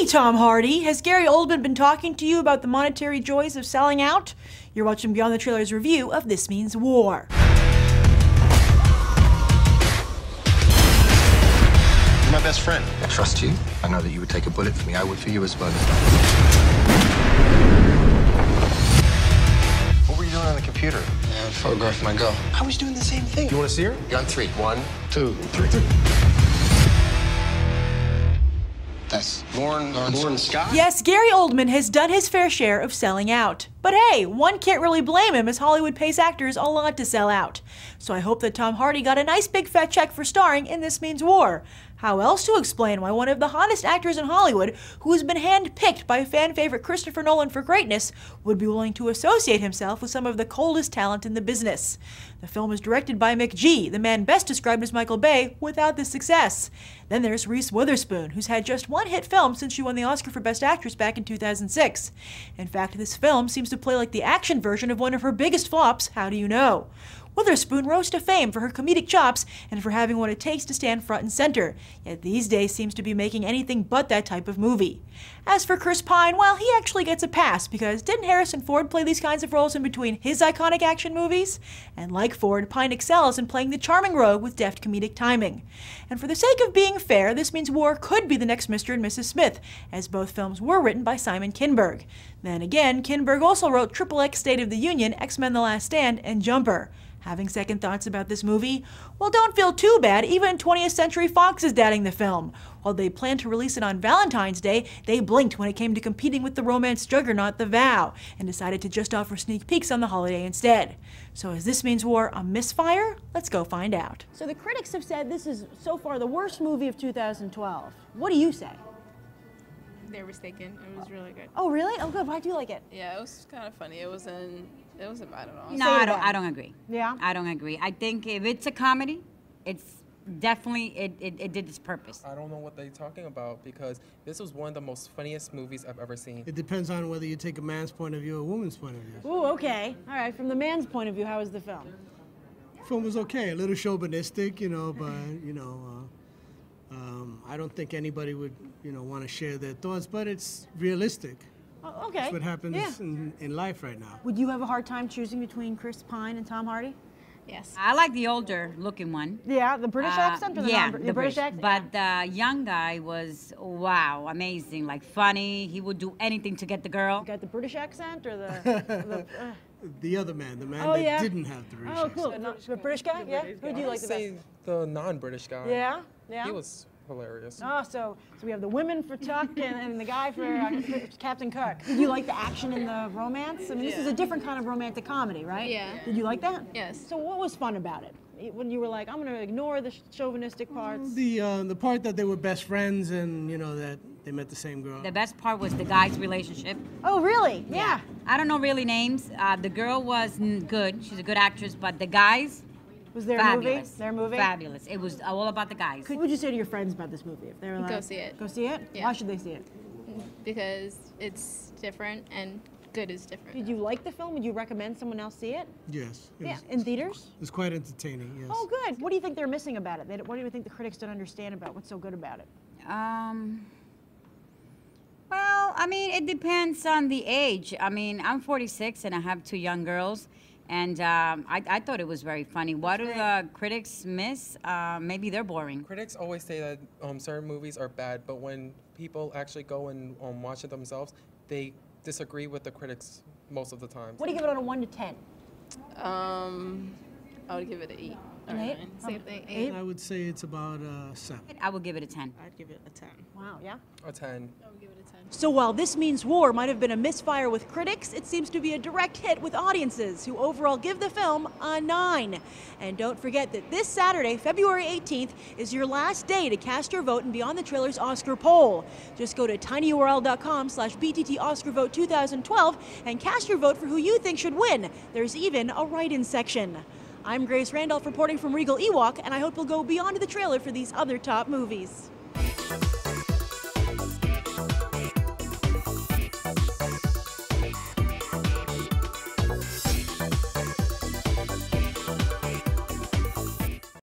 Hey, Tom Hardy, has Gary Oldman been talking to you about the monetary joys of selling out? You're watching Beyond the Trailers review of This Means War. You're my best friend. I trust you. I know that you would take a bullet for me. I would for you as well. What were you doing on the computer? Yeah, photographing my girl. I was doing the same thing. You want to see her? You're on three. 1, 2, 3. That's Lauren Scott? Yes, Gary Oldman has done his fair share of selling out. But hey, one can't really blame him, as Hollywood pays actors a lot to sell out. So I hope that Tom Hardy got a nice big fat check for starring in This Means War. How else to explain why one of the hottest actors in Hollywood, who has been hand-picked by fan favorite Christopher Nolan for greatness, would be willing to associate himself with some of the coldest talent in the business? The film is directed by McG, the man best described as Michael Bay, without the success. Then there's Reese Witherspoon, who's had just one hit film since she won the Oscar for Best Actress back in 2006. In fact, this film seems to play like the action version of one of her biggest flops, How Do You Know? Witherspoon rose to fame for her comedic chops and for having what it takes to stand front and center, yet these days seems to be making anything but that type of movie. As for Chris Pine, well, he actually gets a pass, because didn't Harrison Ford play these kinds of roles in between his iconic action movies? And like Ford, Pine excels in playing the charming rogue with deft comedic timing. And for the sake of being fair, This Means War could be the next Mr. and Mrs. Smith, as both films were written by Simon Kinberg. Then again, Kinberg also wrote XXX State of the Union, X-Men The Last Stand, and Jumper. Having second thoughts about this movie? Well, don't feel too bad. Even 20th Century Fox is dating the film. While they planned to release it on Valentine's Day, they blinked when it came to competing with the romance juggernaut The Vow, and decided to just offer sneak peeks on the holiday instead. So is This Means War a misfire? Let's go find out. So the critics have said this is so far the worst movie of 2012. What do you say? They're mistaken. It was really good. Oh, really? Oh, good. Why do you like it? Yeah, it was kind of funny. It wasn't bad at all. No, I don't agree. Yeah? I don't agree. I think if it's a comedy, it's definitely, it did its purpose. I don't know what they're talking about, because this was one of the most funniest movies I've ever seen. It depends on whether you take a man's point of view or a woman's point of view. Ooh, okay. All right, from the man's point of view, how was the film? The film was okay, a little chauvinistic, but, I don't think anybody would, want to share their thoughts, but it's realistic. Oh, okay. That's what happens in life right now. Would you have a hard time choosing between Chris Pine and Tom Hardy? Yes. I like the older looking one. Yeah, the British accent or the British accent? But the young guy was, wow, amazing, like funny. He would do anything to get the girl. You got the British accent or the The other man, the man Oh, that yeah? didn't have the British Oh, accent. cool. The British guy? Yeah? Who do you like the best? Say the non-British guy. Yeah? Yeah? He was hilarious. Oh, so we have the women for Chuck and the guy for Captain Kirk. Did you like the action and the romance? I mean, this is a different kind of romantic comedy, right? Yeah. Did you like that? Yes. So what was fun about it? When you were like, I'm going to ignore the chauvinistic parts. The part that they were best friends and, that they met the same girl. The best part was the guy's relationship. Oh, really? Yeah. I don't know really names. The girl was good. She's a good actress, but the guys, Was there fabulous. a movie? Their movie? Fabulous. It was all about the guys. What would you say to your friends about this movie? If they were like, Go see it. Go see it? Yeah. Why should they see it? Because it's different and good is different. Did you like the film? Would you recommend someone else see it? Yes. Yeah. In theaters? It's quite entertaining, yes. Oh, good. What do you think they're missing about it? What do you think the critics don't understand about what's so good about it? Well, I mean, it depends on the age. I mean, I'm 46 and I have 2 young girls, and I thought it was very funny. What do the critics miss? Maybe they're boring. Critics always say that certain movies are bad, but when people actually go and watch it themselves, they disagree with the critics most of the time. What do you give it on a 1 to 10? I would give it an 8. An 8? Same thing. 8? I would say it's about 7. I would give it a 10. I'd give it a 10. Wow, yeah? A 10. I would give it a 10. So while This Means War might have been a misfire with critics, it seems to be a direct hit with audiences, who overall give the film a 9. And don't forget that this Saturday, February 18th, is your last day to cast your vote in Beyond the Trailers Oscar poll. Just go to tinyurl.com/BTT Oscar Vote 2012 and cast your vote for who you think should win. There's even a write-in section. I'm Grace Randolph reporting from Regal Ewok, and I hope you'll go beyond the trailer for these other top movies.